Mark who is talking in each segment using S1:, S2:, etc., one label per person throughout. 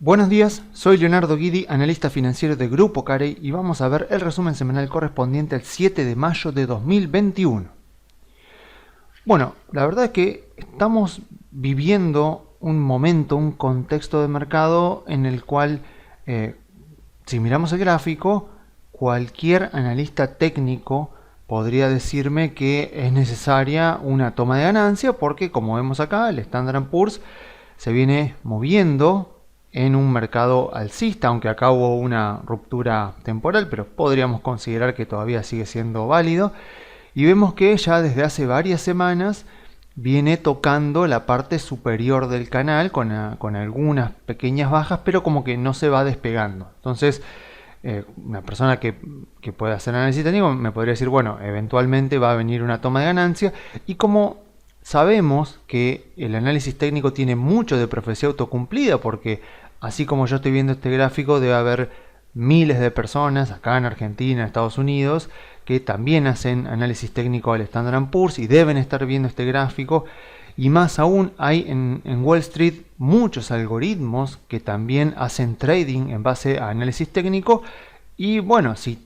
S1: Buenos días, soy Leonardo Guidi, analista financiero de Grupo Carey y vamos a ver el resumen semanal correspondiente al 7 de mayo de 2021. Bueno, la verdad es que estamos viviendo un momento, un contexto de mercado en el cual, si miramos el gráfico, cualquier analista técnico podría decirme que es necesaria una toma de ganancia porque, como vemos acá, el Standard & Poor's se viene moviendo en un mercado alcista, aunque acá hubo una ruptura temporal, pero podríamos considerar que todavía sigue siendo válido. Y vemos que ya desde hace varias semanas viene tocando la parte superior del canal con algunas pequeñas bajas, pero como que no se va despegando. Entonces, una persona que pueda hacer análisis técnico me podría decir, bueno, eventualmente va a venir una toma de ganancia. Y como sabemos que el análisis técnico tiene mucho de profecía autocumplida, porque así como yo estoy viendo este gráfico, debe haber miles de personas acá en Argentina, en Estados Unidos, que también hacen análisis técnico al Standard & Poor's y deben estar viendo este gráfico. Y más aún, hay en Wall Street muchos algoritmos que también hacen trading en base a análisis técnico. Y bueno, si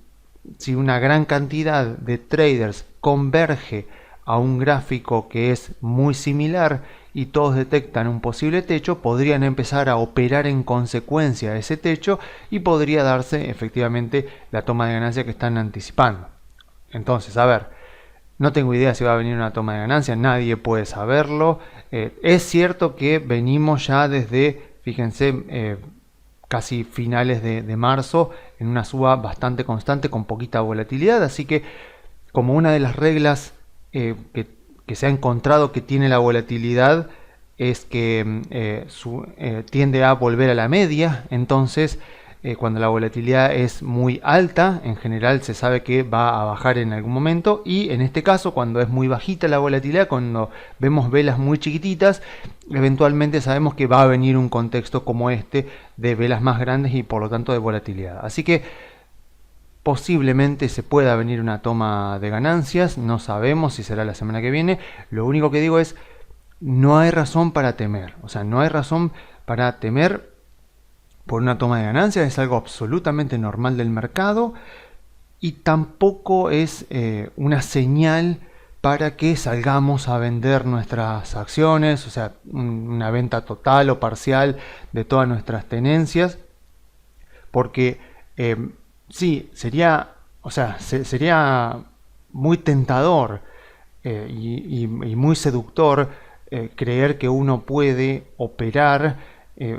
S1: una gran cantidad de traders converge a un gráfico que es muy similar y todos detectan un posible techo, podrían empezar a operar en consecuencia de ese techo y podría darse efectivamente la toma de ganancia que están anticipando. Entonces, a ver, no tengo idea si va a venir una toma de ganancia, nadie puede saberlo. Es cierto que venimos ya desde, fíjense, casi finales de marzo en una suba bastante constante con poquita volatilidad, así que como una de las reglas que se ha encontrado que tiene la volatilidad es que tiende a volver a la media. Entonces, cuando la volatilidad es muy alta, en general se sabe que va a bajar en algún momento, y en este caso, cuando es muy bajita la volatilidad, cuando vemos velas muy chiquititas, eventualmente sabemos que va a venir un contexto como este de velas más grandes y por lo tanto de volatilidad. Así que posiblemente se pueda venir una toma de ganancias, no sabemos si será la semana que viene. Lo único que digo es, no hay razón para temer, o sea, no hay razón para temer por una toma de ganancias, es algo absolutamente normal del mercado y tampoco es una señal para que salgamos a vender nuestras acciones, o sea, una venta total o parcial de todas nuestras tenencias, porque sí, sería muy tentador y muy seductor creer que uno puede operar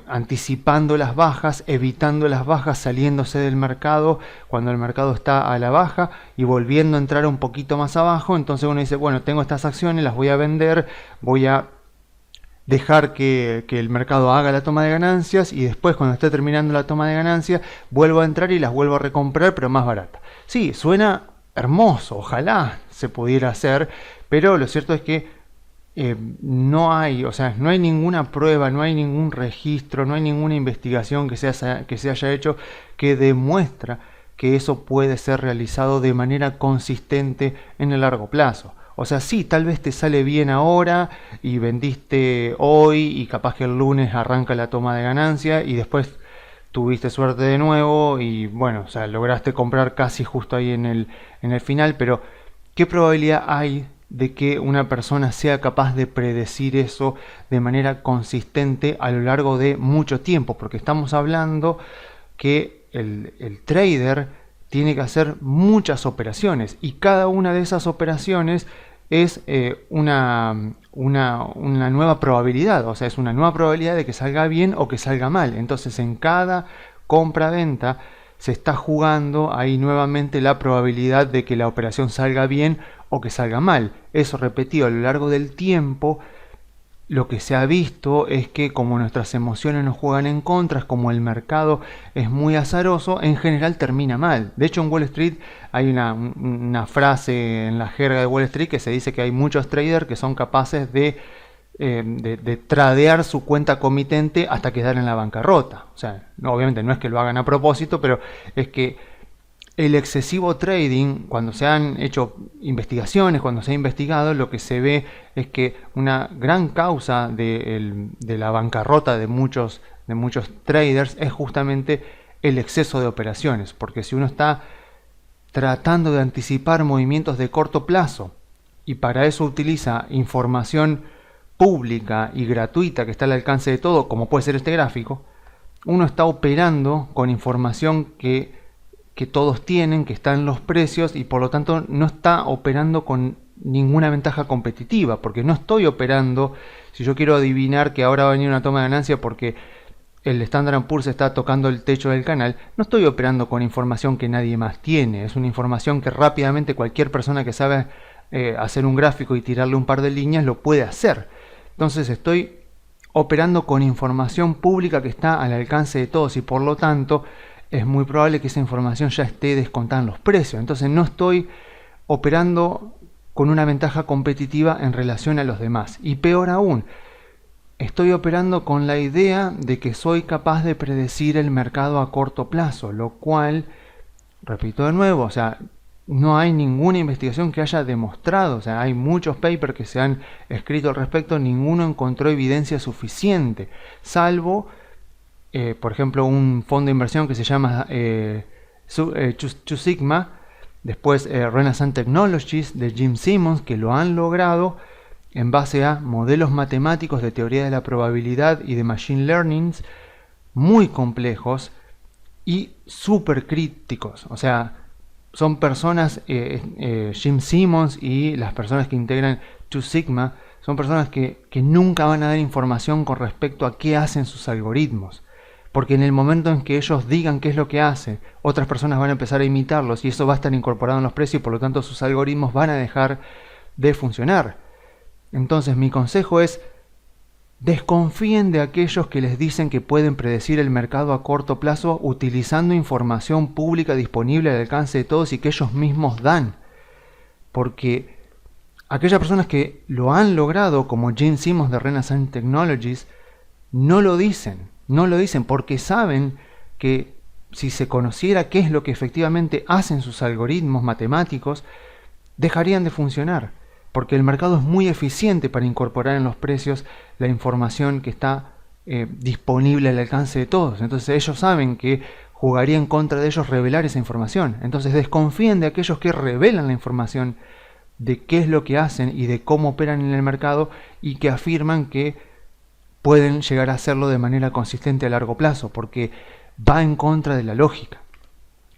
S1: anticipando las bajas, evitando las bajas, saliéndose del mercado cuando el mercado está a la baja y volviendo a entrar un poquito más abajo. Entonces uno dice, bueno, tengo estas acciones, las voy a vender, voy a dejar que el mercado haga la toma de ganancias y después, cuando esté terminando la toma de ganancias, vuelvo a entrar y las vuelvo a recomprar, pero más barata. Sí, suena hermoso, ojalá se pudiera hacer, pero lo cierto es que no hay ninguna prueba, no hay ningún registro, no hay ninguna investigación que se haya hecho que demuestra que eso puede ser realizado de manera consistente en el largo plazo. O sea, sí, tal vez te sale bien ahora y vendiste hoy y capaz que el lunes arranca la toma de ganancia y después tuviste suerte de nuevo y bueno, o sea, lograste comprar casi justo ahí en el final, pero ¿qué probabilidad hay de que una persona sea capaz de predecir eso de manera consistente a lo largo de mucho tiempo? Porque estamos hablando que el trader tiene que hacer muchas operaciones y cada una de esas operaciones es una nueva probabilidad, o sea, es una nueva probabilidad de que salga bien o que salga mal. Entonces, en cada compra-venta se está jugando ahí nuevamente la probabilidad de que la operación salga bien o que salga mal. Eso repetido a lo largo del tiempo, lo que se ha visto es que como nuestras emociones nos juegan en contra, como el mercado es muy azaroso, en general termina mal. De hecho, en Wall Street hay una frase en la jerga de Wall Street que se dice que hay muchos traders que son capaces de tradear su cuenta comitente hasta quedar en la bancarrota. O sea, obviamente no es que lo hagan a propósito, pero es que el excesivo trading, cuando se han hecho investigaciones, cuando se ha investigado, lo que se ve es que una gran causa de la bancarrota de muchos traders es justamente el exceso de operaciones, porque si uno está tratando de anticipar movimientos de corto plazo y para eso utiliza información pública y gratuita que está al alcance de todo, como puede ser este gráfico, uno está operando con información que todos tienen, que está en los precios, y por lo tanto no está operando con ninguna ventaja competitiva, porque no estoy operando, si yo quiero adivinar que ahora va a venir una toma de ganancia porque el Standard & Poor's está tocando el techo del canal, no estoy operando con información que nadie más tiene, es una información que rápidamente cualquier persona que sabe hacer un gráfico y tirarle un par de líneas lo puede hacer. Entonces estoy operando con información pública que está al alcance de todos y por lo tanto es muy probable que esa información ya esté descontada en los precios. Entonces no estoy operando con una ventaja competitiva en relación a los demás. Y peor aún, estoy operando con la idea de que soy capaz de predecir el mercado a corto plazo, lo cual, repito de nuevo, o sea, no hay ninguna investigación que haya demostrado, o sea, hay muchos papers que se han escrito al respecto, ninguno encontró evidencia suficiente, salvo, por ejemplo, un fondo de inversión que se llama Two Sigma, después Renaissance Technologies de Jim Simons, que lo han logrado en base a modelos matemáticos de teoría de la probabilidad y de machine learning muy complejos y súper críticos. O sea, son personas, Jim Simons y las personas que integran Two Sigma, son personas que nunca van a dar información con respecto a qué hacen sus algoritmos. Porque en el momento en que ellos digan qué es lo que hacen, otras personas van a empezar a imitarlos y eso va a estar incorporado en los precios y por lo tanto sus algoritmos van a dejar de funcionar. Entonces mi consejo es: desconfíen de aquellos que les dicen que pueden predecir el mercado a corto plazo utilizando información pública disponible al alcance de todos y que ellos mismos dan. Porque aquellas personas que lo han logrado, como Jim Simons de Renaissance Technologies, no lo dicen porque saben que si se conociera qué es lo que efectivamente hacen sus algoritmos matemáticos, dejarían de funcionar. Porque el mercado es muy eficiente para incorporar en los precios la información que está disponible al alcance de todos. Entonces ellos saben que jugaría en contra de ellos revelar esa información. Entonces desconfíen de aquellos que revelan la información de qué es lo que hacen y de cómo operan en el mercado y que afirman que pueden llegar a hacerlo de manera consistente a largo plazo, porque va en contra de la lógica.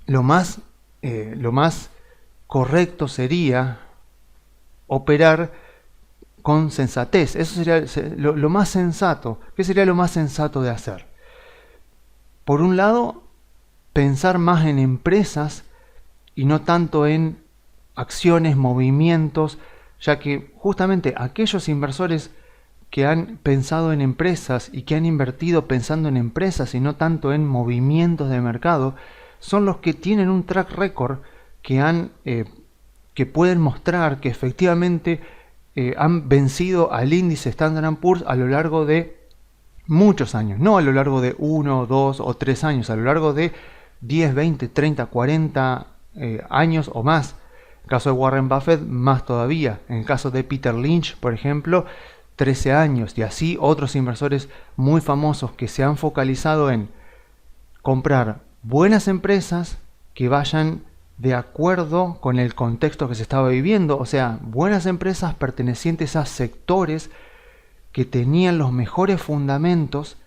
S1: Lo más correcto sería operar con sensatez. Eso sería lo más sensato. ¿Qué sería lo más sensato de hacer? Por un lado, pensar más en empresas y no tanto en acciones, movimientos, ya que justamente aquellos inversores que han pensado en empresas y que han invertido pensando en empresas y no tanto en movimientos de mercado, son los que tienen un track record que pueden mostrar que efectivamente han vencido al índice Standard & Poor's a lo largo de muchos años, no a lo largo de 1, 2 o 3 años, a lo largo de 10, 20, 30, 40 años o más. En el caso de Warren Buffett, más todavía. En el caso de Peter Lynch, por ejemplo, 13 años, y así otros inversores muy famosos que se han focalizado en comprar buenas empresas que vayan de acuerdo con el contexto que se estaba viviendo, o sea, buenas empresas pertenecientes a sectores que tenían los mejores fundamentos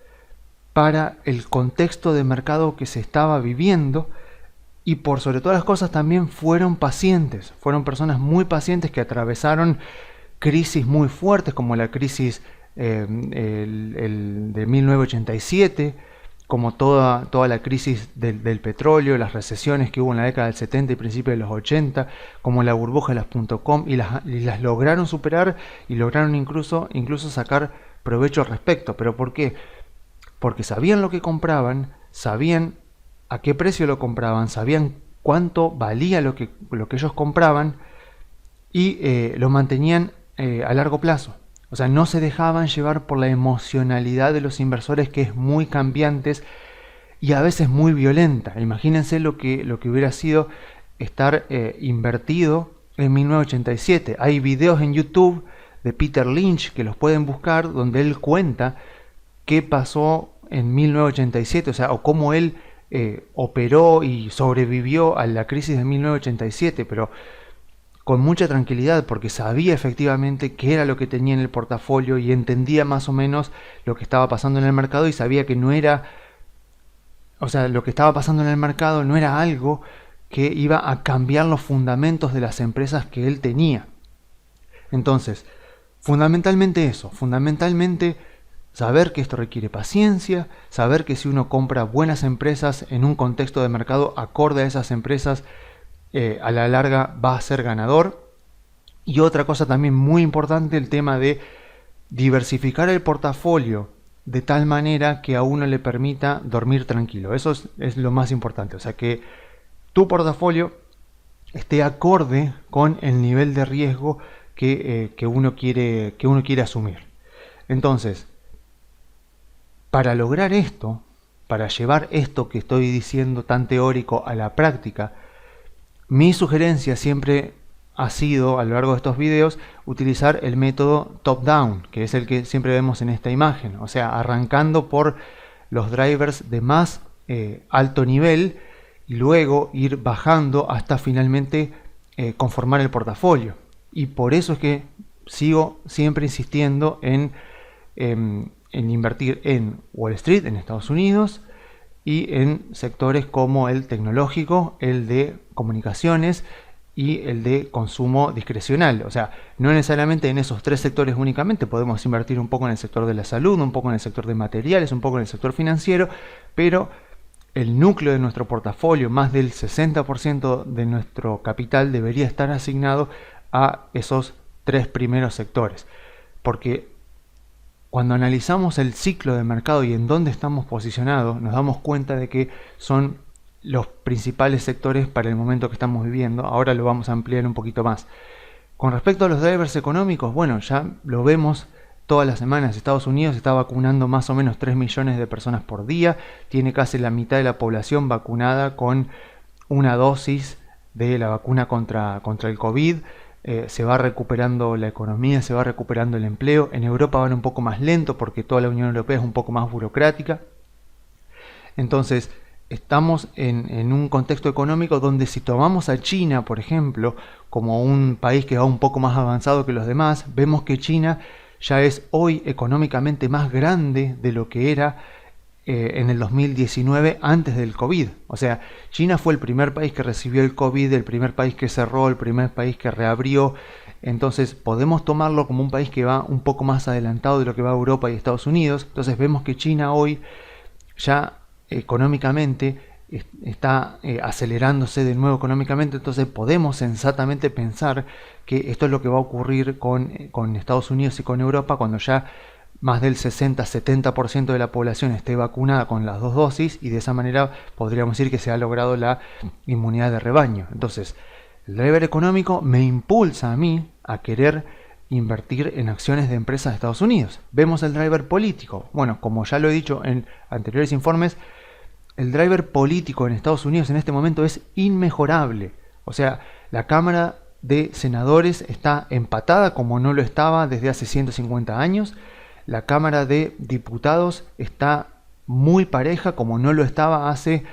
S1: para el contexto de mercado que se estaba viviendo, y por sobre todas las cosas también fueron pacientes, fueron personas muy pacientes que atravesaron crisis muy fuertes como la crisis de 1987, como toda la crisis del petróleo, las recesiones que hubo en la década del 70 y principios de los 80, como la burbuja de las .com, y las lograron superar y lograron incluso sacar provecho al respecto. ¿Pero por qué? Porque sabían lo que compraban, sabían a qué precio lo compraban, sabían cuánto valía lo que ellos compraban y lo mantenían a largo plazo. O sea, no se dejaban llevar por la emocionalidad de los inversores, que es muy cambiantes y a veces muy violenta. Imagínense lo que hubiera sido estar invertido en 1987. Hay videos en YouTube de Peter Lynch que los pueden buscar, donde él cuenta qué pasó en 1987, o sea, o cómo él operó y sobrevivió a la crisis de 1987, pero con mucha tranquilidad, porque sabía efectivamente qué era lo que tenía en el portafolio y entendía más o menos lo que estaba pasando en el mercado, y sabía que no era, o sea, lo que estaba pasando en el mercado no era algo que iba a cambiar los fundamentos de las empresas que él tenía. Entonces, fundamentalmente eso, fundamentalmente saber que esto requiere paciencia, saber que si uno compra buenas empresas en un contexto de mercado acorde a esas empresas, a la larga va a ser ganador. Y otra cosa también muy importante, el tema de diversificar el portafolio de tal manera que a uno le permita dormir tranquilo. Eso es lo más importante, o sea, que tu portafolio esté acorde con el nivel de riesgo que uno quiere asumir. Entonces, para lograr esto, para llevar esto que estoy diciendo tan teórico a la práctica, mi sugerencia siempre ha sido, a lo largo de estos videos, utilizar el método top-down, que es el que siempre vemos en esta imagen. O sea, arrancando por los drivers de más alto nivel y luego ir bajando hasta finalmente conformar el portafolio. Y por eso es que sigo siempre insistiendo en invertir en Wall Street, en Estados Unidos, y en sectores como el tecnológico, el de comunicaciones y el de consumo discrecional. O sea, no necesariamente en esos tres sectores únicamente, podemos invertir un poco en el sector de la salud, un poco en el sector de materiales, un poco en el sector financiero, pero el núcleo de nuestro portafolio, más del 60% de nuestro capital, debería estar asignado a esos tres primeros sectores. Porque cuando analizamos el ciclo de mercado y en dónde estamos posicionados, nos damos cuenta de que son los principales sectores para el momento que estamos viviendo. Ahora lo vamos a ampliar un poquito más. Con respecto a los drivers económicos, bueno, ya lo vemos todas las semanas. Estados Unidos está vacunando más o menos 3 millones de personas por día. Tiene casi la mitad de la población vacunada con una dosis de la vacuna contra el COVID. Se va recuperando la economía, se va recuperando el empleo. En Europa van un poco más lento porque toda la Unión Europea es un poco más burocrática. Entonces, estamos en un contexto económico donde si tomamos a China, por ejemplo, como un país que va un poco más avanzado que los demás, vemos que China ya es hoy económicamente más grande de lo que era en el 2019 antes del COVID. O sea, China fue el primer país que recibió el COVID, el primer país que cerró, el primer país que reabrió. Entonces podemos tomarlo como un país que va un poco más adelantado de lo que va Europa y Estados Unidos. Entonces vemos que China hoy ya económicamente está acelerándose de nuevo económicamente. Entonces podemos sensatamente pensar que esto es lo que va a ocurrir con Estados Unidos y con Europa cuando ya más del 60-70% de la población esté vacunada con las dos dosis, y de esa manera podríamos decir que se ha logrado la inmunidad de rebaño. Entonces, el driver económico me impulsa a mí a querer invertir en acciones de empresas de Estados Unidos. Vemos el driver político. Bueno, como ya lo he dicho en anteriores informes, el driver político en Estados Unidos en este momento es inmejorable. O sea, la Cámara de Senadores está empatada como no lo estaba desde hace 150 años. La Cámara de Diputados está muy pareja como no lo estaba hace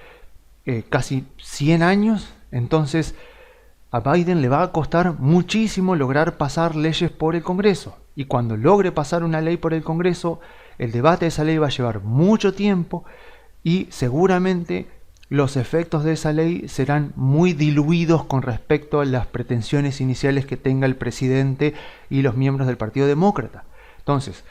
S1: casi 100 años. Entonces a Biden le va a costar muchísimo lograr pasar leyes por el Congreso. Y cuando logre pasar una ley por el Congreso, el debate de esa ley va a llevar mucho tiempo y seguramente los efectos de esa ley serán muy diluidos con respecto a las pretensiones iniciales que tenga el presidente y los miembros del Partido Demócrata. Entonces,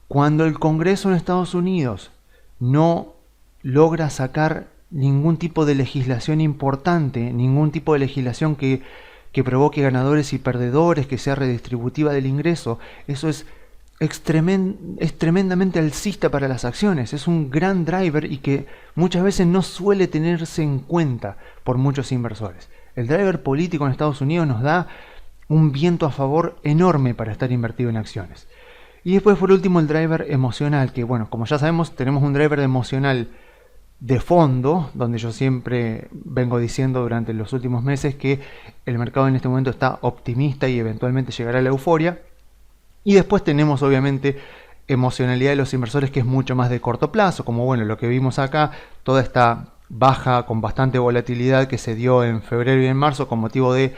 S1: cuando el Congreso en Estados Unidos no logra sacar ningún tipo de legislación importante, ningún tipo de legislación que provoque ganadores y perdedores, que sea redistributiva del ingreso, eso es tremendamente alcista para las acciones. Es un gran driver y que muchas veces no suele tenerse en cuenta por muchos inversores. El driver político en Estados Unidos nos da un viento a favor enorme para estar invertido en acciones. Y después, por último, el driver emocional, que bueno, como ya sabemos, tenemos un driver emocional de fondo, donde yo siempre vengo diciendo durante los últimos meses que el mercado en este momento está optimista y eventualmente llegará a la euforia. Y después tenemos obviamente emocionalidad de los inversores, que es mucho más de corto plazo, como bueno, lo que vimos acá, toda esta baja con bastante volatilidad que se dio en febrero y en marzo con motivo de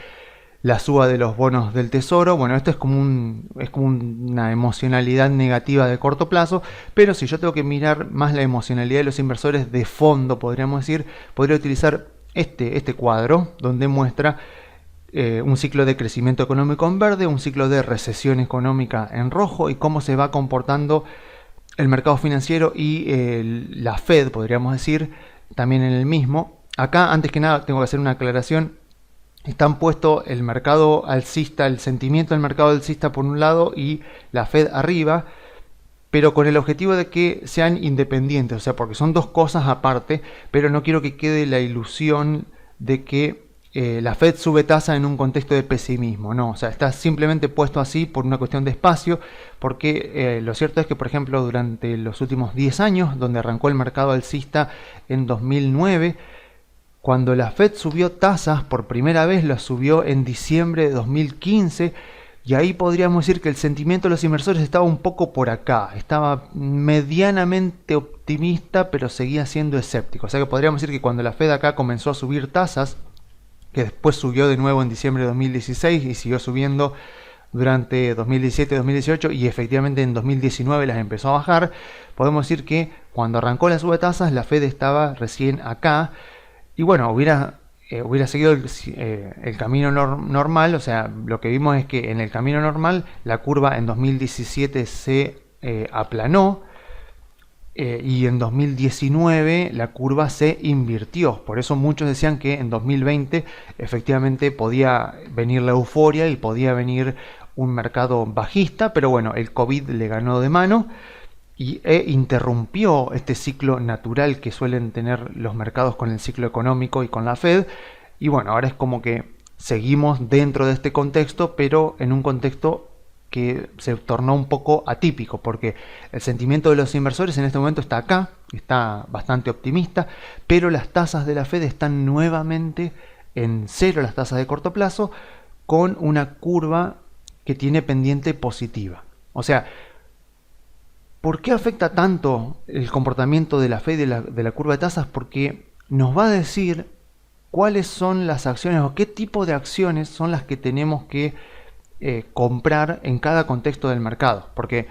S1: la suba de los bonos del tesoro. Bueno, esto es como una emocionalidad negativa de corto plazo, pero si yo tengo que mirar más la emocionalidad de los inversores de fondo, podríamos decir, podría utilizar este cuadro donde muestra un ciclo de crecimiento económico en verde, un ciclo de recesión económica en rojo, y cómo se va comportando el mercado financiero y la Fed, podríamos decir, también en el mismo. Acá, antes que nada, tengo que hacer una aclaración. Están puesto el mercado alcista, el sentimiento del mercado alcista por un lado y la Fed arriba, pero con el objetivo de que sean independientes, o sea, porque son dos cosas aparte, pero no quiero que quede la ilusión de que la Fed sube tasa en un contexto de pesimismo. No, o sea, está simplemente puesto así por una cuestión de espacio, porque lo cierto es que, por ejemplo, durante los últimos 10 años, donde arrancó el mercado alcista en 2009, cuando la Fed subió tasas por primera vez, las subió en diciembre de 2015, y ahí podríamos decir que el sentimiento de los inversores estaba un poco por acá, estaba medianamente optimista, pero seguía siendo escéptico. O sea que podríamos decir que cuando la Fed acá comenzó a subir tasas, que después subió de nuevo en diciembre de 2016 y siguió subiendo durante 2017 y 2018, y efectivamente en 2019 las empezó a bajar, podemos decir que cuando arrancó la suba de tasas, la Fed estaba recién acá. Y bueno, hubiera seguido el camino normal. O sea, lo que vimos es que en el camino normal la curva en 2017 se aplanó, y en 2019 la curva se invirtió. Por eso muchos decían que en 2020 efectivamente podía venir la euforia y podía venir un mercado bajista, pero bueno, el COVID le ganó de mano y interrumpió este ciclo natural que suelen tener los mercados con el ciclo económico y con la Fed. Y bueno, ahora es como que seguimos dentro de este contexto, pero en un contexto que se tornó un poco atípico, porque el sentimiento de los inversores en este momento está acá, está bastante optimista, pero las tasas de la Fed están nuevamente en cero, las tasas de corto plazo, con una curva que tiene pendiente positiva. O sea, ¿por qué afecta tanto el comportamiento de la Fed y de la curva de tasas? Porque nos va a decir cuáles son las acciones o qué tipo de acciones son las que tenemos que comprar en cada contexto del mercado. Porque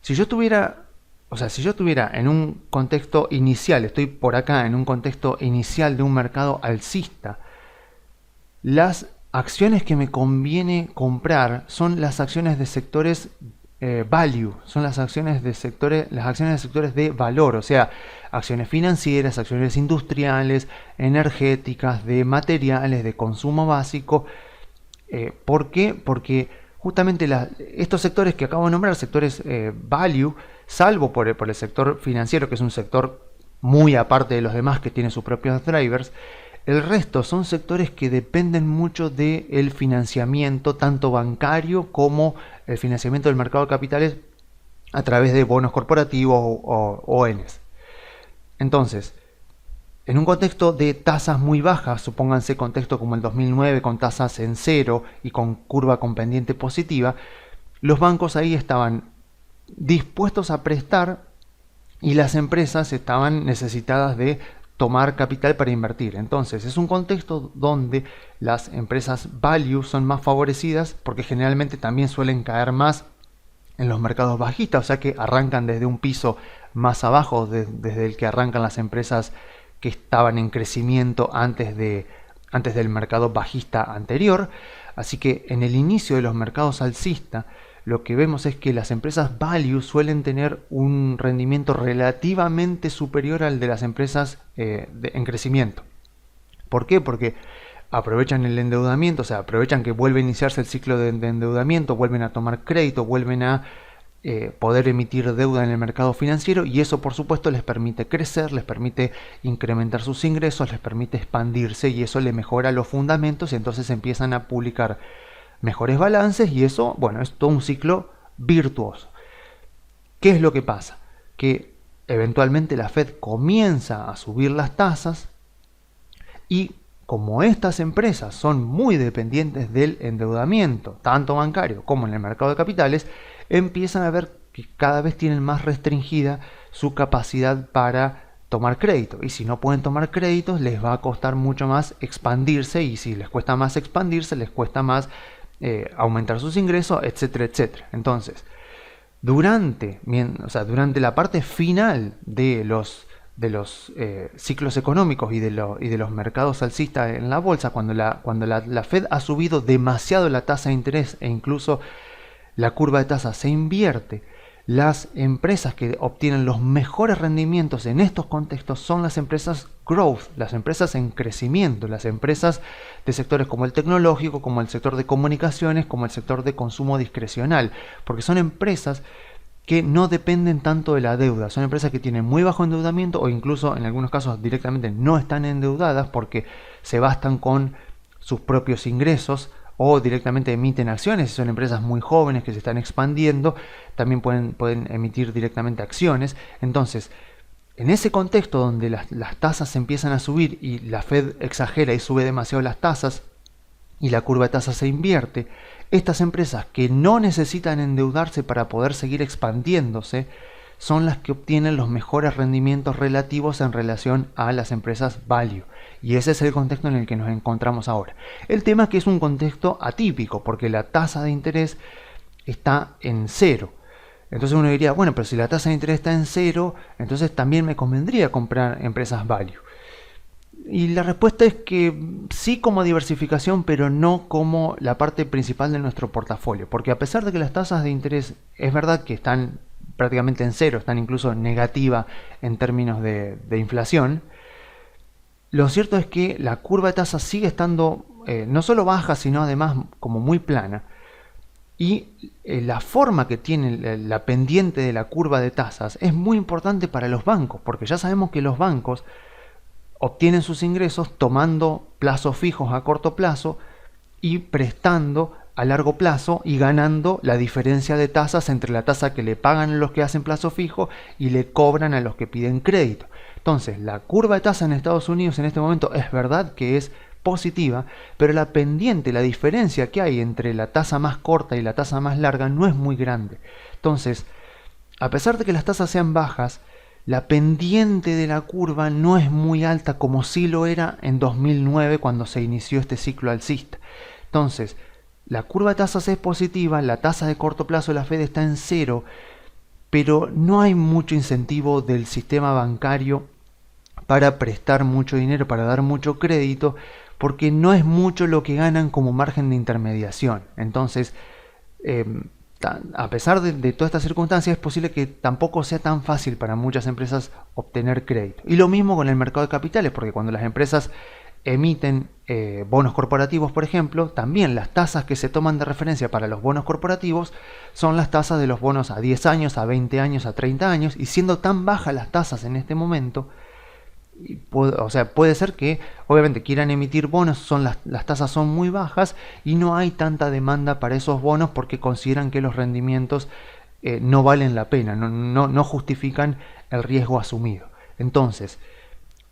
S1: si yo tuviera en un contexto inicial, estoy por acá en un contexto inicial de un mercado alcista, las acciones que me conviene comprar son las acciones de sectores value, son las acciones de sectores de valor, o sea, acciones financieras, acciones industriales, energéticas, de materiales, de consumo básico. ¿Por qué? Porque justamente estos sectores que acabo de nombrar, sectores value, salvo por el sector financiero, que es un sector muy aparte de los demás, que tiene sus propios drivers, el resto son sectores que dependen mucho del financiamiento, tanto bancario como el financiamiento del mercado de capitales a través de bonos corporativos o ONs. Entonces, en un contexto de tasas muy bajas, supónganse contexto como el 2009 con tasas en cero y con curva con pendiente positiva, los bancos ahí estaban dispuestos a prestar y las empresas estaban necesitadas de tomar capital para invertir. Entonces es un contexto donde las empresas value son más favorecidas, porque generalmente también suelen caer más en los mercados bajistas, o sea que arrancan desde un piso más abajo desde el que arrancan las empresas que estaban en crecimiento antes del mercado bajista anterior. Así que en el inicio de los mercados alcistas, lo que vemos es que las empresas value suelen tener un rendimiento relativamente superior al de las empresas en crecimiento. ¿Por qué? Porque aprovechan el endeudamiento, o sea, aprovechan que vuelve a iniciarse el ciclo de endeudamiento, vuelven a tomar crédito, vuelven a poder emitir deuda en el mercado financiero, y eso por supuesto les permite crecer, les permite incrementar sus ingresos, les permite expandirse, y eso le mejora los fundamentos, y entonces empiezan a publicar mejores balances, y eso, bueno, es todo un ciclo virtuoso. ¿Qué es lo que pasa? Que eventualmente la Fed comienza a subir las tasas y como estas empresas son muy dependientes del endeudamiento, tanto bancario como en el mercado de capitales, empiezan a ver que cada vez tienen más restringida su capacidad para tomar crédito. Y si no pueden tomar créditos, les va a costar mucho más expandirse. Y si les cuesta más expandirse, les cuesta más aumentar sus ingresos, etcétera, etcétera. Entonces, durante la parte final de los ciclos económicos y de los mercados alcistas en la bolsa, cuando la Fed ha subido demasiado la tasa de interés e incluso la curva de tasa se invierte, las empresas que obtienen los mejores rendimientos en estos contextos son las empresas growth, las empresas en crecimiento, las empresas de sectores como el tecnológico, como el sector de comunicaciones, como el sector de consumo discrecional, porque son empresas que no dependen tanto de la deuda, son empresas que tienen muy bajo endeudamiento o incluso en algunos casos directamente no están endeudadas porque se bastan con sus propios ingresos o directamente emiten acciones. Si son empresas muy jóvenes que se están expandiendo, también pueden emitir directamente acciones. Entonces, en ese contexto donde las tasas empiezan a subir y la Fed exagera y sube demasiado las tasas y la curva de tasas se invierte, estas empresas que no necesitan endeudarse para poder seguir expandiéndose son las que obtienen los mejores rendimientos relativos en relación a las empresas value. Y ese es el contexto en el que nos encontramos ahora. El tema es que es un contexto atípico, porque la tasa de interés está en cero. Entonces uno diría, bueno, pero si la tasa de interés está en cero, entonces también me convendría comprar empresas value. Y la respuesta es que sí como diversificación, pero no como la parte principal de nuestro portafolio. Porque a pesar de que las tasas de interés es verdad que están prácticamente en cero, están incluso negativa en términos de inflación, lo cierto es que la curva de tasas sigue estando no solo baja, sino además como muy plana. Y la forma que tiene la pendiente de la curva de tasas es muy importante para los bancos, porque ya sabemos que los bancos obtienen sus ingresos tomando plazos fijos a corto plazo y prestando a largo plazo y ganando la diferencia de tasas entre la tasa que le pagan a los que hacen plazo fijo y le cobran a los que piden crédito. Entonces, la curva de tasa en Estados Unidos en este momento es verdad que es positiva, pero la pendiente, la diferencia que hay entre la tasa más corta y la tasa más larga no es muy grande. Entonces, a pesar de que las tasas sean bajas, la pendiente de la curva no es muy alta como sí lo era en 2009 cuando se inició este ciclo alcista. Entonces, la curva de tasas es positiva, la tasa de corto plazo de la Fed está en cero, pero no hay mucho incentivo del sistema bancario para prestar mucho dinero, para dar mucho crédito, porque no es mucho lo que ganan como margen de intermediación. Entonces, a pesar de todas estas circunstancias, es posible que tampoco sea tan fácil para muchas empresas obtener crédito. Y lo mismo con el mercado de capitales, porque cuando las empresas emiten bonos corporativos, por ejemplo, también las tasas que se toman de referencia para los bonos corporativos son las tasas de los bonos a 10 años, a 20 años, a 30 años, y siendo tan bajas las tasas en este momento, puede ser que obviamente quieran emitir bonos, las tasas son muy bajas y no hay tanta demanda para esos bonos porque consideran que los rendimientos no valen la pena, no justifican el riesgo asumido. Entonces,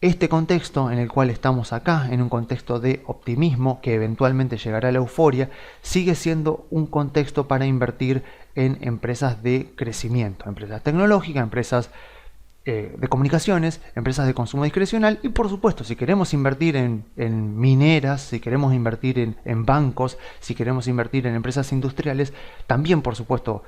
S1: este contexto en el cual estamos acá, en un contexto de optimismo que eventualmente llegará a la euforia, sigue siendo un contexto para invertir en empresas de crecimiento, empresas tecnológicas, empresas de comunicaciones, empresas de consumo discrecional y por supuesto si queremos invertir en mineras, si queremos invertir en bancos, si queremos invertir en empresas industriales, también por supuesto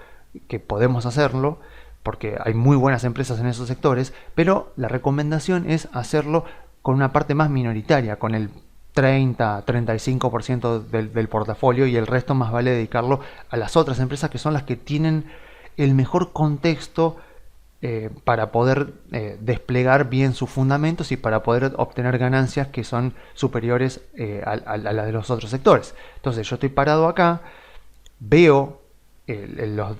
S1: que podemos hacerlo porque hay muy buenas empresas en esos sectores, pero la recomendación es hacerlo con una parte más minoritaria, con el 30-35% del portafolio y el resto más vale dedicarlo a las otras empresas que son las que tienen el mejor contexto para poder desplegar bien sus fundamentos y para poder obtener ganancias que son superiores a las de los otros sectores. Entonces yo estoy parado acá, veo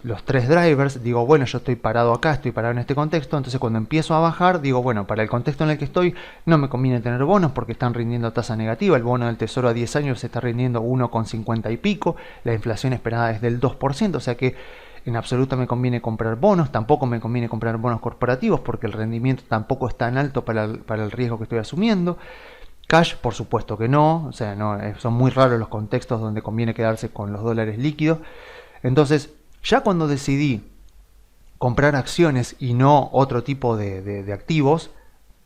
S1: los tres drivers, digo bueno, yo estoy parado acá, estoy parado en este contexto, entonces cuando empiezo a bajar digo bueno, para el contexto en el que estoy no me conviene tener bonos porque están rindiendo tasa negativa, el bono del tesoro a 10 años se está rindiendo 1,50 y pico, la inflación esperada es del 2%, o sea que en absoluto me conviene comprar bonos, tampoco me conviene comprar bonos corporativos porque el rendimiento tampoco es tan alto para el riesgo que estoy asumiendo. Cash, por supuesto que no, o sea, no, son muy raros los contextos donde conviene quedarse con los dólares líquidos. Entonces, ya cuando decidí comprar acciones y no otro tipo de activos,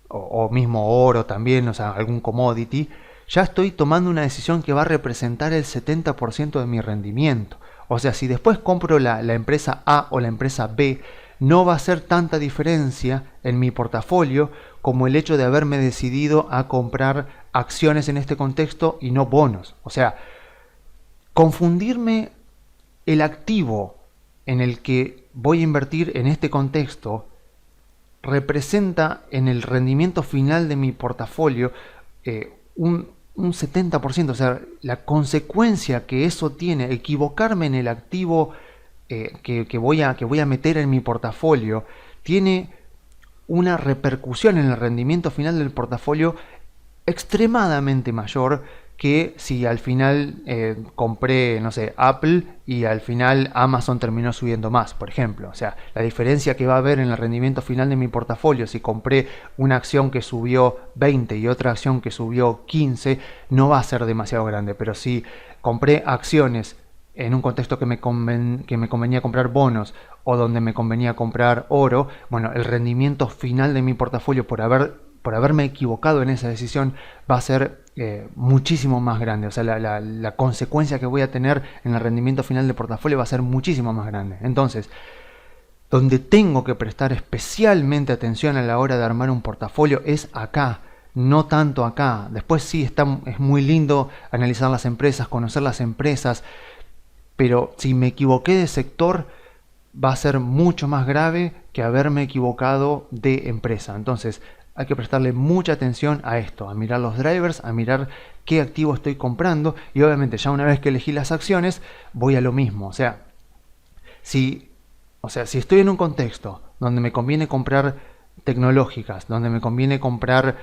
S1: o mismo oro también, o sea, algún commodity, ya estoy tomando una decisión que va a representar el 70% de mi rendimiento. O sea, si después compro la empresa A o la empresa B, no va a ser tanta diferencia en mi portafolio como el hecho de haberme decidido a comprar acciones en este contexto y no bonos. O sea, confundirme el activo en el que voy a invertir en este contexto representa en el rendimiento final de mi portafolio un 70%. O sea, la consecuencia que eso tiene, equivocarme en el activo que voy a meter en mi portafolio, tiene una repercusión en el rendimiento final del portafolio extremadamente mayor que si al final compré, no sé, Apple y al final Amazon terminó subiendo más, por ejemplo. O sea, la diferencia que va a haber en el rendimiento final de mi portafolio, si compré una acción que subió 20 y otra acción que subió 15, no va a ser demasiado grande. Pero si compré acciones en un contexto que me convenía comprar bonos o donde me convenía comprar oro, bueno, el rendimiento final de mi portafolio por haberme equivocado en esa decisión va a ser muchísimo más grande. O sea, la consecuencia que voy a tener en el rendimiento final del portafolio va a ser muchísimo más grande. Entonces, donde tengo que prestar especialmente atención a la hora de armar un portafolio es acá, no tanto acá. Después sí, es muy lindo analizar las empresas, conocer las empresas, pero si me equivoqué de sector, va a ser mucho más grave que haberme equivocado de empresa. Entonces, hay que prestarle mucha atención a esto, a mirar los drivers, a mirar qué activo estoy comprando, y obviamente ya una vez que elegí las acciones, voy a lo mismo. O sea, si estoy en un contexto donde me conviene comprar tecnológicas, donde me conviene comprar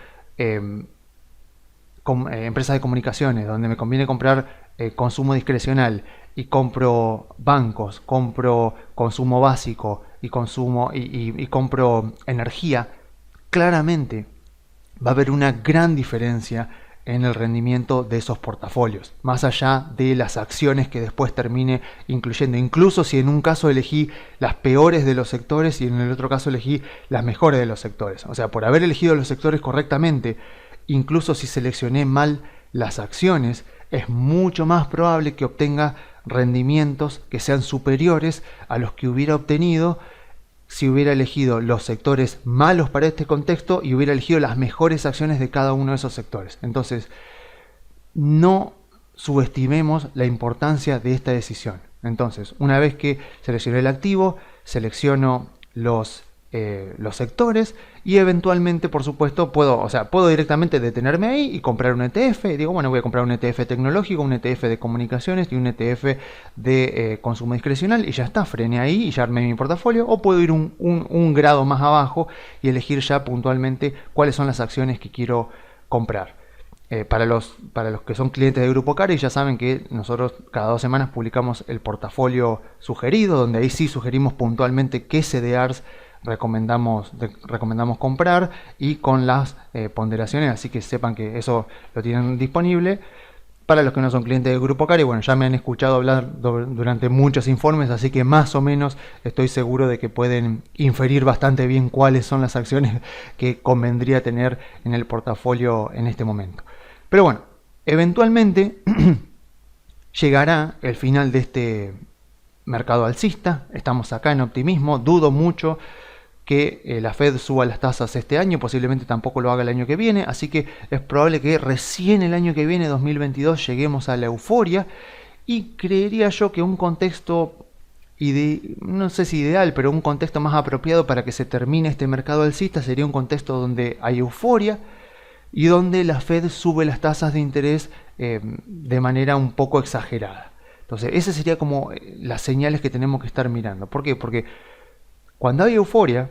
S1: empresas de comunicaciones, donde me conviene comprar consumo discrecional, y compro bancos, compro consumo básico y compro energía, claramente va a haber una gran diferencia en el rendimiento de esos portafolios, más allá de las acciones que después termine incluyendo, incluso si en un caso elegí las peores de los sectores y en el otro caso elegí las mejores de los sectores. O sea, por haber elegido los sectores correctamente, incluso si seleccioné mal las acciones, es mucho más probable que obtenga rendimientos que sean superiores a los que hubiera obtenido si hubiera elegido los sectores malos para este contexto y hubiera elegido las mejores acciones de cada uno de esos sectores. Entonces, no subestimemos la importancia de esta decisión. Entonces, una vez que seleccioné el activo, selecciono los sectores y eventualmente, por supuesto, puedo directamente detenerme ahí y comprar un ETF. Y digo, bueno, voy a comprar un ETF tecnológico, un ETF de comunicaciones y un ETF de consumo discrecional, y ya está, frené ahí y ya armé mi portafolio. O puedo ir un grado más abajo y elegir ya puntualmente cuáles son las acciones que quiero comprar. Para los que son clientes de Grupo Carey, ya saben que nosotros cada 2 semanas publicamos el portafolio sugerido, donde ahí sí sugerimos puntualmente qué CDRs recomendamos comprar y con las ponderaciones, así que sepan que eso lo tienen disponible. Para los que no son clientes del Grupo Carey, bueno, ya me han escuchado hablar durante muchos informes, así que más o menos estoy seguro de que pueden inferir bastante bien cuáles son las acciones que convendría tener en el portafolio en este momento. Pero bueno, eventualmente llegará el final de este mercado alcista. Estamos acá en optimismo, dudo mucho que la Fed suba las tasas este año, posiblemente tampoco lo haga el año que viene, así que es probable que recién el año que viene, 2022, lleguemos a la euforia, y creería yo que un contexto, no sé si ideal, pero un contexto más apropiado para que se termine este mercado alcista sería un contexto donde hay euforia y donde la Fed sube las tasas de interés de manera un poco exagerada. Entonces, esas serían como las señales que tenemos que estar mirando. ¿Por qué? Porque cuando hay euforia,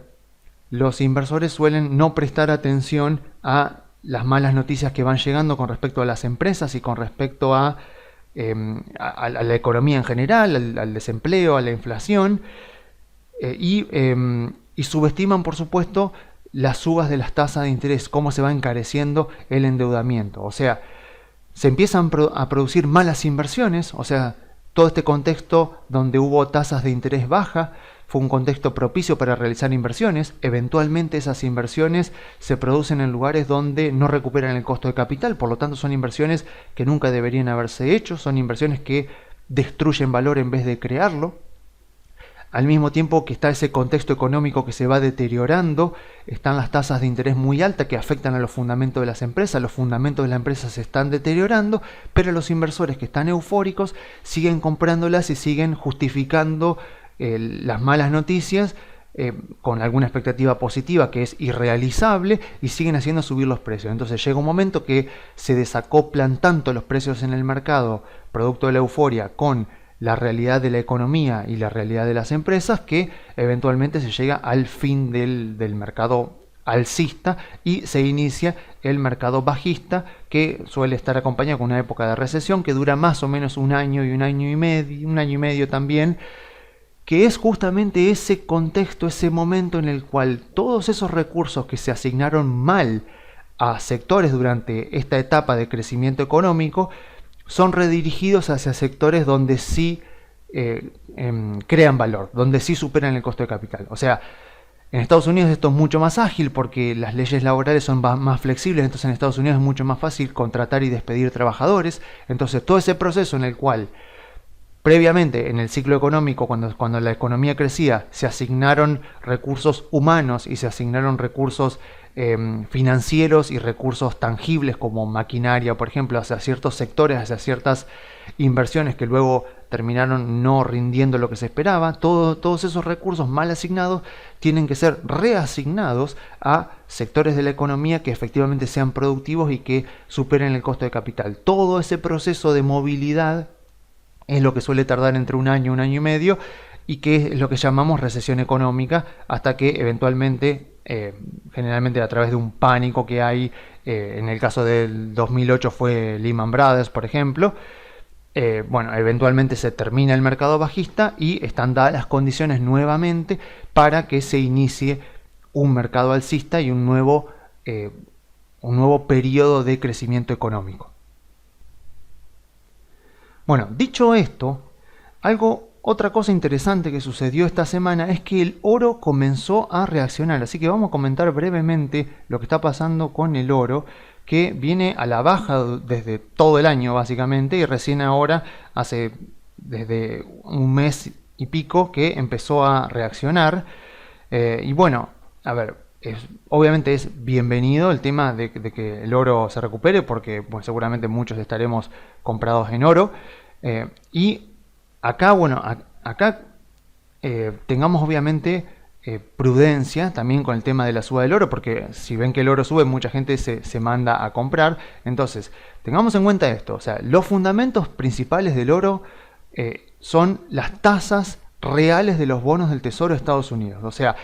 S1: los inversores suelen no prestar atención a las malas noticias que van llegando con respecto a las empresas y con respecto a a la economía en general, al desempleo, a la inflación, y subestiman, por supuesto, las subas de las tasas de interés, cómo se va encareciendo el endeudamiento. O sea, se empiezan a producir malas inversiones, o sea, todo este contexto donde hubo tasas de interés baja fue un contexto propicio para realizar inversiones. Eventualmente esas inversiones se producen en lugares donde no recuperan el costo de capital, por lo tanto son inversiones que nunca deberían haberse hecho, son inversiones que destruyen valor en vez de crearlo. Al mismo tiempo que está ese contexto económico que se va deteriorando, están las tasas de interés muy altas que afectan a los fundamentos de las empresas. Los fundamentos de las empresas se están deteriorando, pero los inversores que están eufóricos siguen comprándolas y siguen justificando las malas noticias con alguna expectativa positiva que es irrealizable, y siguen haciendo subir los precios. Entonces llega un momento que se desacoplan tanto los precios en el mercado, producto de la euforia, con la realidad de la economía y la realidad de las empresas, que eventualmente se llega al fin del mercado alcista y se inicia el mercado bajista, que suele estar acompañado con una época de recesión que dura más o menos un año y un año y medio también, que es justamente ese contexto, ese momento en el cual todos esos recursos que se asignaron mal a sectores durante esta etapa de crecimiento económico son redirigidos hacia sectores donde sí crean valor, donde sí superan el costo de capital. O sea, en Estados Unidos esto es mucho más ágil porque las leyes laborales son más flexibles, entonces en Estados Unidos es mucho más fácil contratar y despedir trabajadores. Entonces todo ese proceso en el cual previamente en el ciclo económico, cuando la economía crecía, se asignaron recursos humanos y se asignaron recursos financieros y recursos tangibles como maquinaria, por ejemplo, hacia ciertos sectores, hacia ciertas inversiones que luego terminaron no rindiendo lo que se esperaba. Todos esos recursos mal asignados tienen que ser reasignados a sectores de la economía que efectivamente sean productivos y que superen el costo de capital. Todo ese proceso de movilidad es lo que suele tardar entre un año y medio, y que es lo que llamamos recesión económica, hasta que eventualmente, generalmente a través de un pánico que hay, en el caso del 2008 fue Lehman Brothers, por ejemplo, eventualmente se termina el mercado bajista y están dadas las condiciones nuevamente para que se inicie un mercado alcista y un nuevo periodo de crecimiento económico. Bueno, dicho esto, otra cosa interesante que sucedió esta semana es que el oro comenzó a reaccionar. Así que vamos a comentar brevemente lo que está pasando con el oro, que viene a la baja desde todo el año básicamente, y recién ahora, desde un mes y pico, que empezó a reaccionar. Y bueno, a ver, obviamente es bienvenido el tema de que el oro se recupere, porque seguramente muchos estaremos comprados en oro. Y acá, tengamos obviamente prudencia también con el tema de la suba del oro, porque si ven que el oro sube, mucha gente se manda a comprar. Entonces, tengamos en cuenta esto. O sea, los fundamentos principales del oro son las tasas reales de los bonos del Tesoro de Estados Unidos. O sea,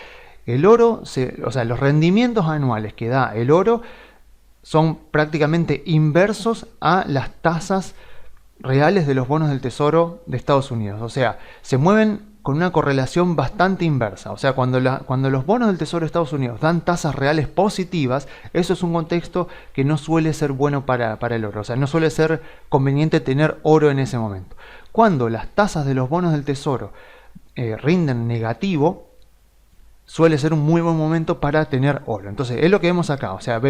S1: el oro, los rendimientos anuales que da el oro son prácticamente inversos a las tasas reales de los bonos del Tesoro de Estados Unidos. O sea, se mueven con una correlación bastante inversa. O sea, cuando los bonos del Tesoro de Estados Unidos dan tasas reales positivas, eso es un contexto que no suele ser bueno para el oro. O sea, no suele ser conveniente tener oro en ese momento. Cuando las tasas de los bonos del Tesoro rinden negativo, suele ser un muy buen momento para tener oro. Entonces es lo que vemos acá. O sea,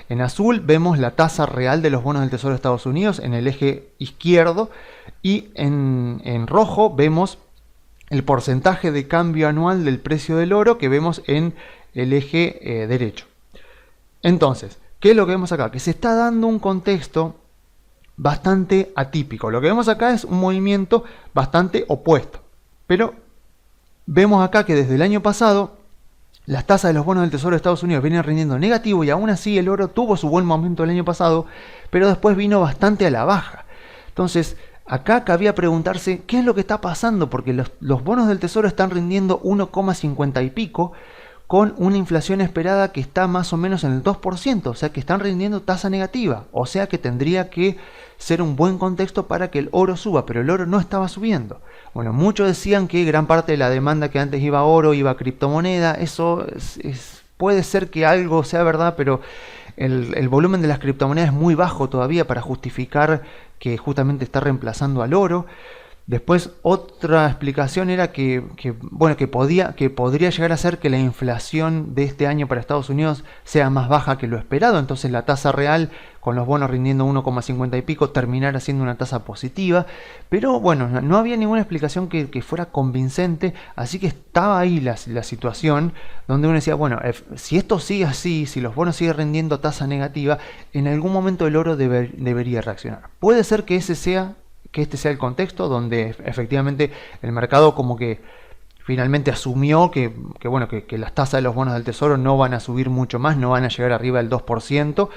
S1: en azul vemos la tasa real de los bonos del Tesoro de Estados Unidos en el eje izquierdo, y en rojo vemos el porcentaje de cambio anual del precio del oro que vemos en el eje derecho. Entonces, ¿qué es lo que vemos acá? Que se está dando un contexto bastante atípico. Lo que vemos acá es un movimiento bastante opuesto, pero vemos acá que desde el año pasado las tasas de los bonos del Tesoro de Estados Unidos vienen rindiendo negativo, y aún así el oro tuvo su buen momento el año pasado, pero después vino bastante a la baja. Entonces, acá cabía preguntarse qué es lo que está pasando, porque los bonos del Tesoro están rindiendo 1,50 y pico, con una inflación esperada que está más o menos en el 2%, o sea que están rindiendo tasa negativa, o sea que tendría que ser un buen contexto para que el oro suba, pero el oro no estaba subiendo. Bueno, muchos decían que gran parte de la demanda que antes iba a oro iba a criptomoneda, eso puede ser que algo sea verdad, pero el volumen de las criptomonedas es muy bajo todavía para justificar que justamente está reemplazando al oro. Después otra explicación era bueno, que podría llegar a ser que la inflación de este año para Estados Unidos sea más baja que lo esperado, entonces la tasa real con los bonos rindiendo 1,50 y pico terminara siendo una tasa positiva, pero bueno, no había ninguna explicación que fuera convincente, así que estaba ahí la situación donde uno decía, bueno, si esto sigue así, si los bonos siguen rindiendo tasa negativa, en algún momento el oro debería reaccionar. Puede ser que este sea el contexto donde efectivamente el mercado como que finalmente asumió que las tasas de los bonos del tesoro no van a subir mucho más, no van a llegar arriba del 2%,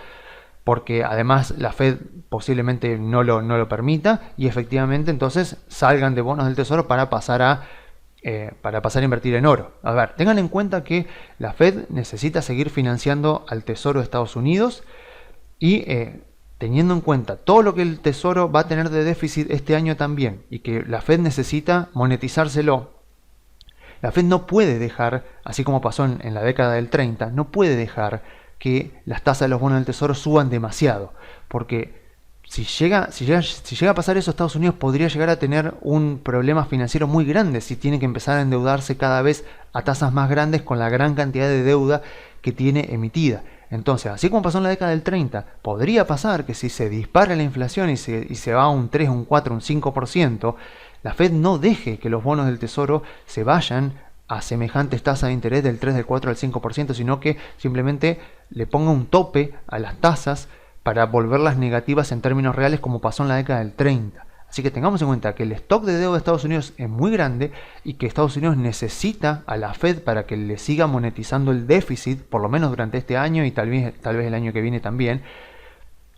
S1: porque además la Fed posiblemente no lo permita, y efectivamente entonces salgan de bonos del tesoro para pasar a invertir en oro. A ver, tengan en cuenta que la Fed necesita seguir financiando al tesoro de Estados Unidos y teniendo en cuenta todo lo que el tesoro va a tener de déficit este año también, y que la Fed necesita monetizárselo, la Fed no puede dejar, así como pasó en la década del 30, no puede dejar que las tasas de los bonos del tesoro suban demasiado, porque si llega a pasar eso, Estados Unidos podría llegar a tener un problema financiero muy grande si tiene que empezar a endeudarse cada vez a tasas más grandes con la gran cantidad de deuda que tiene emitida. Entonces, así como pasó en la década del 30, podría pasar que si se dispara la inflación y se va a un 3, un 4, un 5%, la Fed no deje que los bonos del tesoro se vayan a semejantes tasas de interés del 3, del 4 al 5%, sino que simplemente le ponga un tope a las tasas para volverlas negativas en términos reales, como pasó en la década del 30. Así que tengamos en cuenta que el stock de deuda de Estados Unidos es muy grande y que Estados Unidos necesita a la Fed para que le siga monetizando el déficit, por lo menos durante este año y tal vez el año que viene también.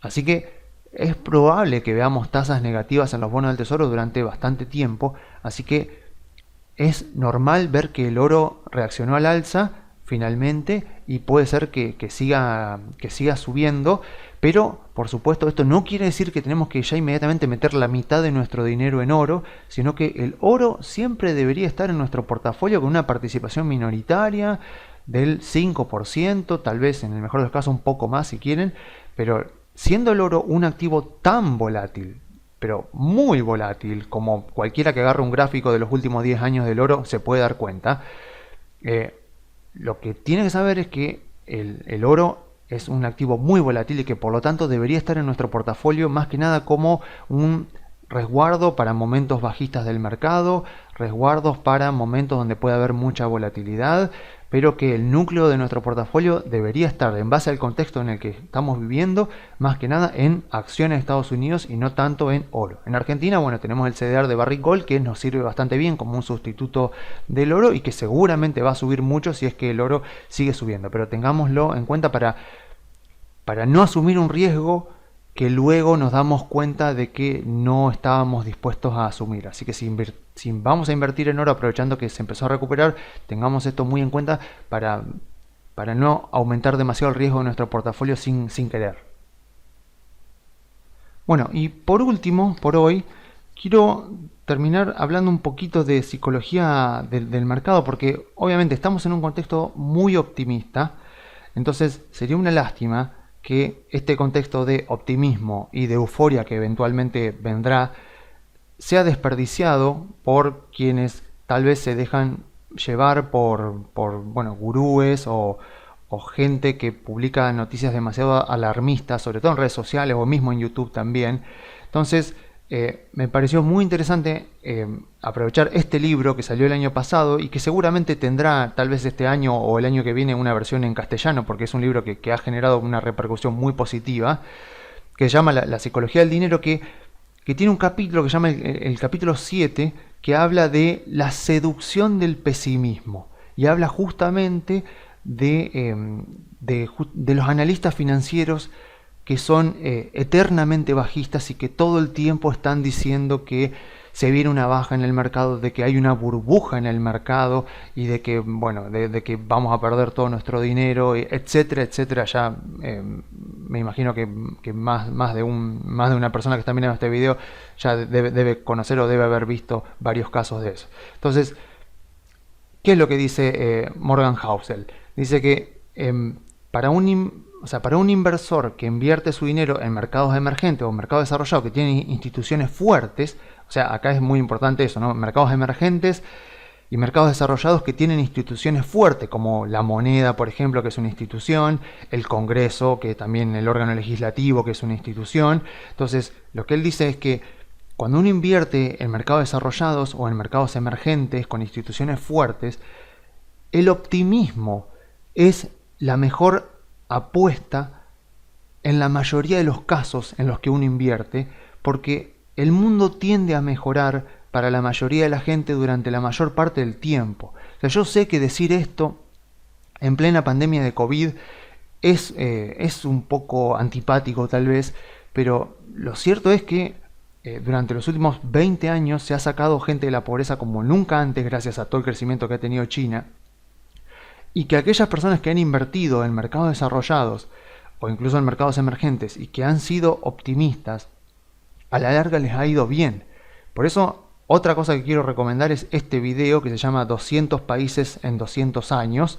S1: Así que es probable que veamos tasas negativas en los bonos del tesoro durante bastante tiempo. Así que es normal ver que el oro reaccionó al alza finalmente y puede ser que siga subiendo. Pero, por supuesto, esto no quiere decir que tenemos que ya inmediatamente meter la mitad de nuestro dinero en oro, sino que el oro siempre debería estar en nuestro portafolio con una participación minoritaria del 5%, tal vez en el mejor de los casos un poco más si quieren, pero siendo el oro un activo tan volátil, pero muy volátil, como cualquiera que agarre un gráfico de los últimos 10 años del oro se puede dar cuenta, lo que tiene que saber es que el oro es un activo muy volátil y que por lo tanto debería estar en nuestro portafolio más que nada como un resguardo para momentos bajistas del mercado, resguardos para momentos donde puede haber mucha volatilidad, pero que el núcleo de nuestro portafolio debería estar, en base al contexto en el que estamos viviendo, más que nada en acciones de Estados Unidos y no tanto en oro. En Argentina, bueno, tenemos el CDR de Barrick Gold, que nos sirve bastante bien como un sustituto del oro y que seguramente va a subir mucho si es que el oro sigue subiendo, pero tengámoslo en cuenta para no asumir un riesgo que luego nos damos cuenta de que no estábamos dispuestos a asumir. Así que si vamos a invertir en oro aprovechando que se empezó a recuperar, tengamos esto muy en cuenta para no aumentar demasiado el riesgo de nuestro portafolio sin querer. Bueno, y por último, por hoy, quiero terminar hablando un poquito de psicología del mercado, porque obviamente estamos en un contexto muy optimista, entonces sería una lástima que este contexto de optimismo y de euforia que eventualmente vendrá sea desperdiciado por quienes tal vez se dejan llevar por gurúes o gente que publica noticias demasiado alarmistas, sobre todo en redes sociales o mismo en YouTube también. Entonces me pareció muy interesante aprovechar este libro que salió el año pasado y que seguramente tendrá tal vez este año o el año que viene una versión en castellano, porque es un libro que ha generado una repercusión muy positiva, que se llama La psicología del dinero, que tiene un capítulo que se llama el capítulo 7, que habla de la seducción del pesimismo y habla justamente de los analistas financieros que son eternamente bajistas y que todo el tiempo están diciendo que se viene una baja en el mercado, de que hay una burbuja en el mercado y de que, bueno, de que vamos a perder todo nuestro dinero, etcétera, etcétera. Ya me imagino que más de una persona que está mirando este video ya debe conocer o debe haber visto varios casos de eso. Entonces, ¿qué es lo que dice Morgan Housel? Dice que para un inversor que invierte su dinero en mercados emergentes o mercados desarrollados que tienen instituciones fuertes, o sea, acá es muy importante eso, ¿no? Mercados emergentes y mercados desarrollados que tienen instituciones fuertes, como la moneda, por ejemplo, que es una institución, el Congreso, que también el órgano legislativo, que es una institución. Entonces, lo que él dice es que cuando uno invierte en mercados desarrollados o en mercados emergentes con instituciones fuertes, el optimismo es la mejor apuesta en la mayoría de los casos en los que uno invierte, porque el mundo tiende a mejorar para la mayoría de la gente durante la mayor parte del tiempo. O sea, yo sé que decir esto en plena pandemia de COVID es un poco antipático tal vez, pero lo cierto es que durante los últimos 20 años se ha sacado gente de la pobreza como nunca antes gracias a todo el crecimiento que ha tenido China, y que aquellas personas que han invertido en mercados desarrollados o incluso en mercados emergentes y que han sido optimistas, a la larga les ha ido bien. Por eso, otra cosa que quiero recomendar es este video que se llama 200 países en 200 años,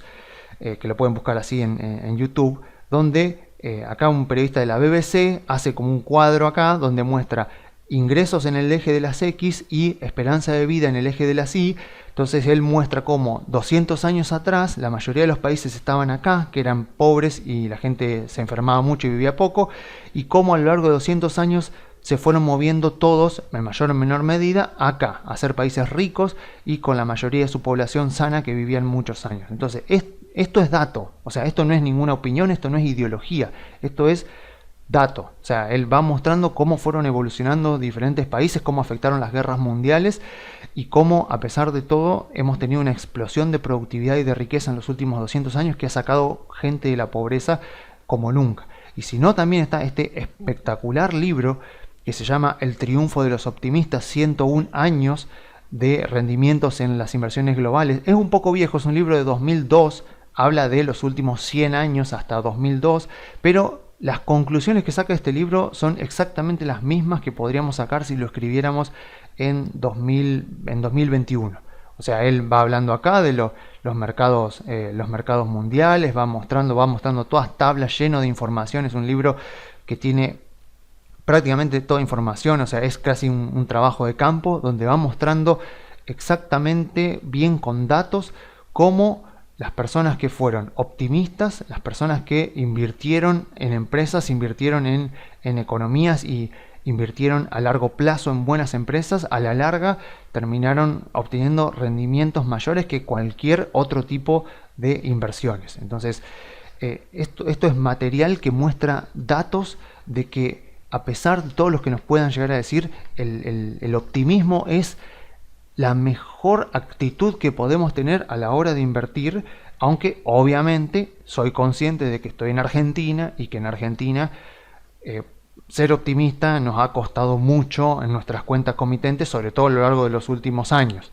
S1: que lo pueden buscar así en YouTube, donde acá un periodista de la BBC hace como un cuadro acá donde muestra ingresos en el eje de las X y esperanza de vida en el eje de las Y. Entonces él muestra cómo 200 años atrás la mayoría de los países estaban acá, que eran pobres y la gente se enfermaba mucho y vivía poco, y cómo a lo largo de 200 años se fueron moviendo todos, en mayor o menor medida, acá, a ser países ricos y con la mayoría de su población sana que vivían muchos años. Entonces esto es dato, o sea, esto no es ninguna opinión, esto no es ideología, esto es dato. O sea, él va mostrando cómo fueron evolucionando diferentes países, cómo afectaron las guerras mundiales y cómo, a pesar de todo, hemos tenido una explosión de productividad y de riqueza en los últimos 200 años que ha sacado gente de la pobreza como nunca. Y si no, también está este espectacular libro que se llama El triunfo de los optimistas, 101 años de rendimientos en las inversiones globales. Es un poco viejo, es un libro de 2002, habla de los últimos 100 años hasta 2002, pero las conclusiones que saca este libro son exactamente las mismas que podríamos sacar si lo escribiéramos en 2021. O sea, él va hablando acá de los mercados mundiales, va mostrando todas tablas llenas de información. Es un libro que tiene prácticamente toda información, o sea, es casi un trabajo de campo donde va mostrando exactamente bien con datos cómo las personas que fueron optimistas, las personas que invirtieron en empresas, invirtieron en economías y invirtieron a largo plazo en buenas empresas, a la larga terminaron obteniendo rendimientos mayores que cualquier otro tipo de inversiones. Entonces, esto es material que muestra datos de que a pesar de todos los que nos puedan llegar a decir, el optimismo es la mejor actitud que podemos tener a la hora de invertir, aunque obviamente soy consciente de que estoy en Argentina y que en Argentina ser optimista nos ha costado mucho en nuestras cuentas comitentes, sobre todo a lo largo de los últimos años.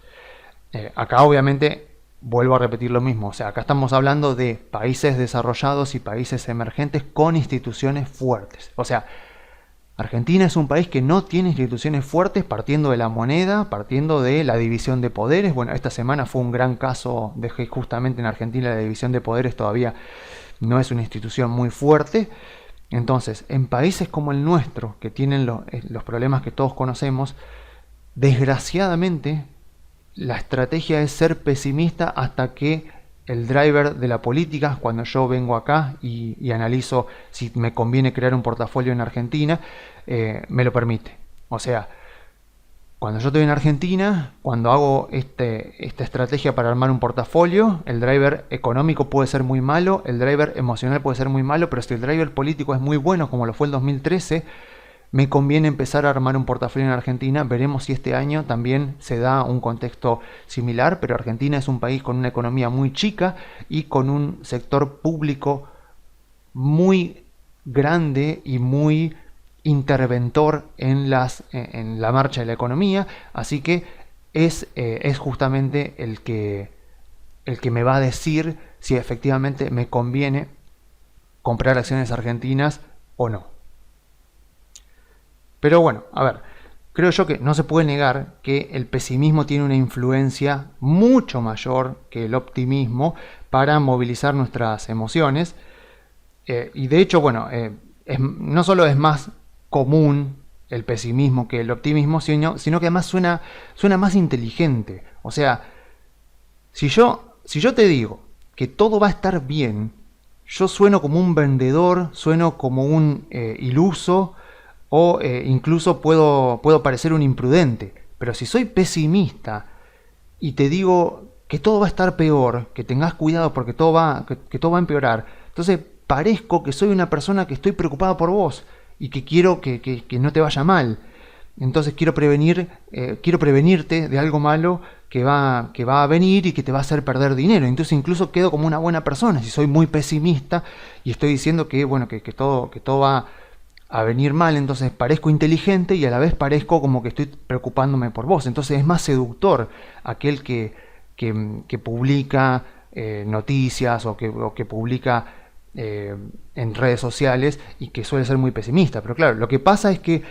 S1: Acá obviamente vuelvo a repetir lo mismo, o sea, acá estamos hablando de países desarrollados y países emergentes con instituciones fuertes. O sea, Argentina es un país que no tiene instituciones fuertes, partiendo de la moneda, partiendo de la división de poderes. Bueno, esta semana fue un gran caso de que justamente en Argentina la división de poderes todavía no es una institución muy fuerte. Entonces, en países como el nuestro, que tienen los problemas que todos conocemos, desgraciadamente la estrategia es ser pesimista hasta que el driver de la política, cuando yo vengo acá y analizo si me conviene crear un portafolio en Argentina, me lo permite. O sea, cuando yo estoy en Argentina, cuando hago esta estrategia para armar un portafolio, el driver económico puede ser muy malo, el driver emocional puede ser muy malo, pero si el driver político es muy bueno, como lo fue el 2013, me conviene empezar a armar un portafolio en Argentina. Veremos si este año también se da un contexto similar, pero Argentina es un país con una economía muy chica y con un sector público muy grande y muy interventor en la marcha de la economía, así que es justamente el que me va a decir si efectivamente me conviene comprar acciones argentinas o no. Pero bueno, a ver, creo yo que no se puede negar que el pesimismo tiene una influencia mucho mayor que el optimismo para movilizar nuestras emociones. Y de hecho, bueno, no solo es más común el pesimismo que el optimismo, sino que además suena más inteligente. O sea, si yo te digo que todo va a estar bien, yo sueno como un vendedor, sueno como un iluso, o incluso puedo parecer un imprudente. Pero si soy pesimista y te digo que todo va a estar peor, que tengas cuidado porque todo va a empeorar, entonces parezco que soy una persona que estoy preocupada por vos y que quiero que no te vaya mal. Entonces quiero prevenirte de algo malo que va a venir y que te va a hacer perder dinero. Entonces incluso quedo como una buena persona si soy muy pesimista y estoy diciendo que bueno que todo va a venir mal. Entonces parezco inteligente y a la vez parezco como que estoy preocupándome por vos. Entonces es más seductor aquel que publica noticias o que publica en redes sociales y que suele ser muy pesimista. Pero claro, lo que pasa es que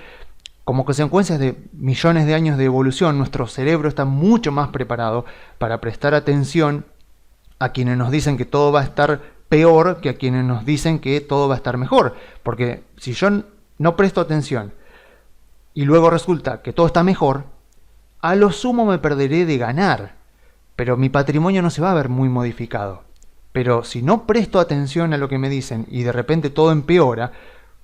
S1: como consecuencia de millones de años de evolución, nuestro cerebro está mucho más preparado para prestar atención a quienes nos dicen que todo va a estar peor que a quienes nos dicen que todo va a estar mejor. Porque si yo no presto atención y luego resulta que todo está mejor, a lo sumo me perderé de ganar, pero mi patrimonio no se va a ver muy modificado. Pero si no presto atención a lo que me dicen y de repente todo empeora,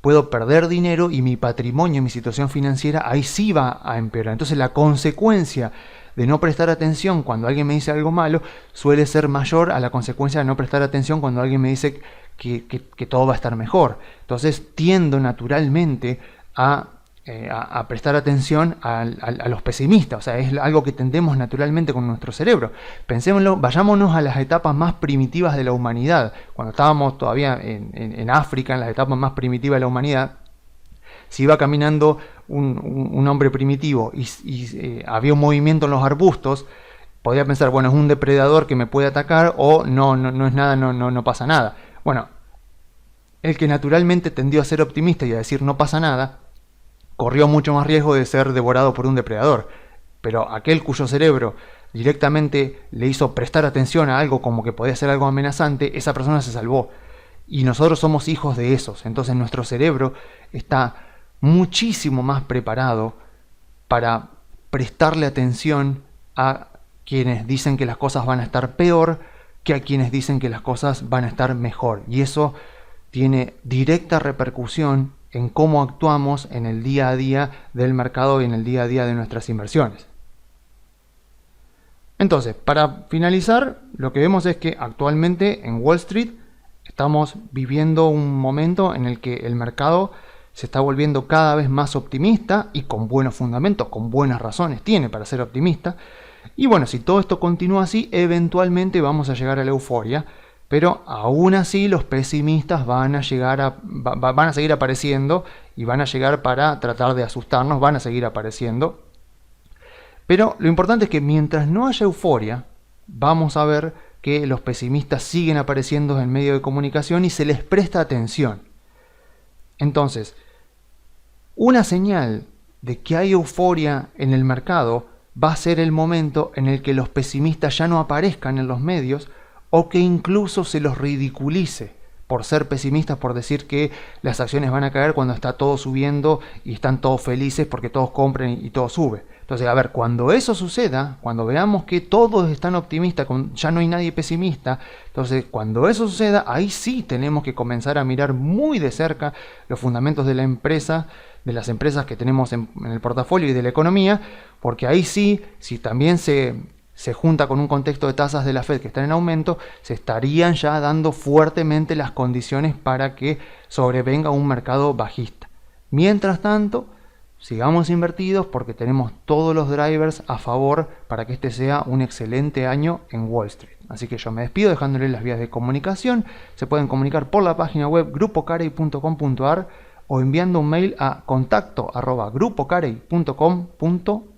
S1: puedo perder dinero y mi patrimonio, mi situación financiera, ahí sí va a empeorar. Entonces la consecuencia de no prestar atención cuando alguien me dice algo malo suele ser mayor a la consecuencia de no prestar atención cuando alguien me dice que todo va a estar mejor. Entonces tiendo naturalmente a prestar atención a los pesimistas. O sea, es algo que tendemos naturalmente con nuestro cerebro. Pensémoslo, vayámonos a las etapas más primitivas de la humanidad. Cuando estábamos todavía en África, en las etapas más primitivas de la humanidad, si iba caminando un hombre primitivo y había un movimiento en los arbustos, podía pensar, bueno, es un depredador que me puede atacar, o no es nada, no pasa nada. Bueno, el que naturalmente tendió a ser optimista y a decir no pasa nada, corrió mucho más riesgo de ser devorado por un depredador. Pero aquel cuyo cerebro directamente le hizo prestar atención a algo como que podía ser algo amenazante, esa persona se salvó. Y nosotros somos hijos de esos. Entonces nuestro cerebro está muchísimo más preparado para prestarle atención a quienes dicen que las cosas van a estar peor que a quienes dicen que las cosas van a estar mejor. Y eso tiene directa repercusión en cómo actuamos en el día a día del mercado y en el día a día de nuestras inversiones. Entonces, para finalizar, lo que vemos es que actualmente en Wall Street estamos viviendo un momento en el que el mercado se está volviendo cada vez más optimista y con buenos fundamentos, con buenas razones tiene para ser optimista. Y bueno, si todo esto continúa así, eventualmente vamos a llegar a la euforia. Pero aún así los pesimistas van a seguir apareciendo y van a llegar para tratar de asustarnos, van a seguir apareciendo. Pero lo importante es que mientras no haya euforia, vamos a ver que los pesimistas siguen apareciendo en medio de comunicación y se les presta atención. Entonces, una señal de que hay euforia en el mercado va a ser el momento en el que los pesimistas ya no aparezcan en los medios, o que incluso se los ridiculice por ser pesimistas, por decir que las acciones van a caer cuando está todo subiendo y están todos felices porque todos compran y todo sube. Entonces, a ver, cuando eso suceda, cuando veamos que todos están optimistas, ya no hay nadie pesimista, entonces cuando eso suceda, ahí sí tenemos que comenzar a mirar muy de cerca los fundamentos de la empresa, de las empresas que tenemos en el portafolio y de la economía, porque ahí sí, si también se junta con un contexto de tasas de la Fed que están en aumento, se estarían ya dando fuertemente las condiciones para que sobrevenga un mercado bajista. Mientras tanto, sigamos invertidos porque tenemos todos los drivers a favor para que este sea un excelente año en Wall Street. Así que yo me despido dejándoles las vías de comunicación. Se pueden comunicar por la página web grupocarey.com.ar o enviando un mail a contacto@grupocarey.com.ar.